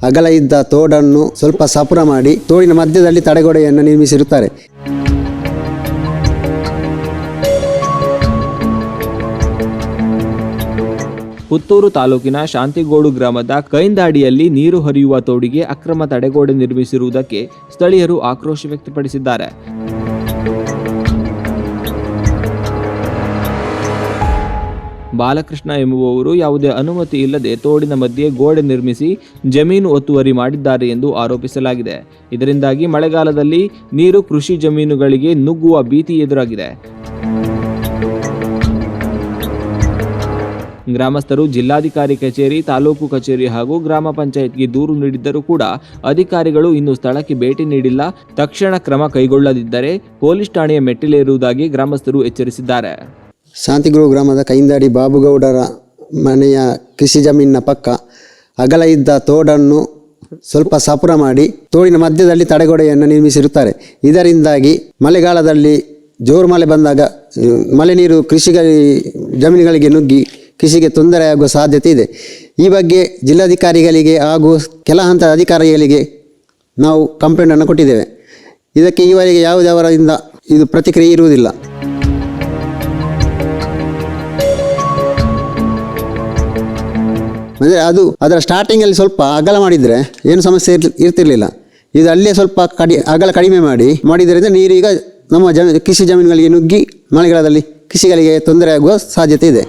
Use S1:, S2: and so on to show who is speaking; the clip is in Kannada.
S1: ಅಗಲ ಇದ್ದ ತೋಡನ್ನು ಸ್ವಲ್ಪ ಸಪುರ ಮಾಡಿ ತೋಡಿನ ಮಧ್ಯದಲ್ಲಿ ತಡೆಗೋಡೆಯನ್ನು ನಿರ್ಮಿಸಿರುತ್ತಾರೆ.
S2: ಪುತ್ತೂರು ತಾಲೂಕಿನ ಶಾಂತಿಗೋಡು ಗ್ರಾಮದ ಕೈಂದಾಡಿಯಲ್ಲಿ ನೀರು ಹರಿಯುವ ತೋಡಿಗೆ ಅಕ್ರಮ ತಡೆಗೋಡೆ ನಿರ್ಮಿಸಿರುವುದಕ್ಕೆ ಸ್ಥಳೀಯರು ಆಕ್ರೋಶ ವ್ಯಕ್ತಪಡಿಸಿದ್ದಾರೆ. ಬಾಲಕೃಷ್ಣ ಎಂಬುವವರು ಯಾವುದೇ ಅನುಮತಿ ಇಲ್ಲದೆ ತೋಡಿನ ಮಧ್ಯೆ ಗೋಡೆ ನಿರ್ಮಿಸಿ ಜಮೀನು ಒತ್ತುವರಿ ಮಾಡಿದ್ದಾರೆ ಎಂದು ಆರೋಪಿಸಲಾಗಿದೆ. ಇದರಿಂದಾಗಿ ಮಳೆಗಾಲದಲ್ಲಿ ನೀರು ಕೃಷಿ ಜಮೀನುಗಳಿಗೆ ನುಗ್ಗುವ ಭೀತಿ ಎದುರಾಗಿದೆ. ಗ್ರಾಮಸ್ಥರು ಜಿಲ್ಲಾಧಿಕಾರಿ ಕಚೇರಿ, ತಾಲೂಕು ಕಚೇರಿ ಹಾಗೂ ಗ್ರಾಮ ಪಂಚಾಯತ್ಗೆ ದೂರು ನೀಡಿದ್ದರೂ ಕೂಡ ಅಧಿಕಾರಿಗಳು ಇನ್ನೂ ಸ್ಥಳಕ್ಕೆ ಭೇಟಿ ನೀಡಿಲ್ಲ. ತಕ್ಷಣ ಕ್ರಮ ಕೈಗೊಳ್ಳದಿದ್ದರೆ ಪೊಲೀಸ್ ಠಾಣೆಯ ಮೆಟ್ಟಿಲೇರುವುದಾಗಿ ಗ್ರಾಮಸ್ಥರು ಎಚ್ಚರಿಸಿದ್ದಾರೆ.
S1: ಶಾಂತಿಗೋಡು ಗ್ರಾಮದ ಕೈಂದಾಡಿ ಬಾಬುಗೌಡರ ಮನೆಯ ಕೃಷಿ ಜಮೀನಿನ ಪಕ್ಕ ಅಗಲ ಇದ್ದ ತೋಡನ್ನು ಸ್ವಲ್ಪ ಸಪುರ ಮಾಡಿ ತೋಡಿನ ಮಧ್ಯದಲ್ಲಿ ತಡೆಗೋಡೆಯನ್ನು ನಿರ್ಮಿಸಿರುತ್ತಾರೆ. ಇದರಿಂದಾಗಿ ಮಳೆಗಾಲದಲ್ಲಿ ಜೋರು ಮಳೆ ಬಂದಾಗ ಮಳೆ ನೀರು ಜಮೀನುಗಳಿಗೆ ನುಗ್ಗಿ ಕೃಷಿಗೆ ತೊಂದರೆಯಾಗುವ ಸಾಧ್ಯತೆ ಇದೆ. ಈ ಬಗ್ಗೆ ಜಿಲ್ಲಾಧಿಕಾರಿಗಳಿಗೆ ಹಾಗೂ ಕೆಲ ಹಂತದ ಅಧಿಕಾರಿಗಳಿಗೆ ನಾವು ಕಂಪ್ಲೇಂಟನ್ನು ಕೊಟ್ಟಿದ್ದೇವೆ. ಇದಕ್ಕೆ ಈವರೆಗೆ ಯಾವುದವರಿಂದ ಇದು ಪ್ರತಿಕ್ರಿಯೆ ಇರುವುದಿಲ್ಲ. ಅಂದರೆ ಅದರ ಸ್ಟಾರ್ಟಿಂಗಲ್ಲಿ ಸ್ವಲ್ಪ ಅಗಲ ಮಾಡಿದರೆ ಏನು ಸಮಸ್ಯೆ ಇರ್ತಿರಲಿಲ್ಲ. ಇದು ಅಲ್ಲೇ ಸ್ವಲ್ಪ ಅಗಲ ಕಡಿಮೆ ಮಾಡಿದ್ದರಿಂದ ನೀರೀಗ ನಮ್ಮ ಕೃಷಿ ಜಮೀನುಗಳಿಗೆ ನುಗ್ಗಿ ಮಳೆಗಾಲದಲ್ಲಿ ಕೃಷಿಗಳಿಗೆ ತೊಂದರೆಯಾಗುವ ಸಾಧ್ಯತೆ ಇದೆ.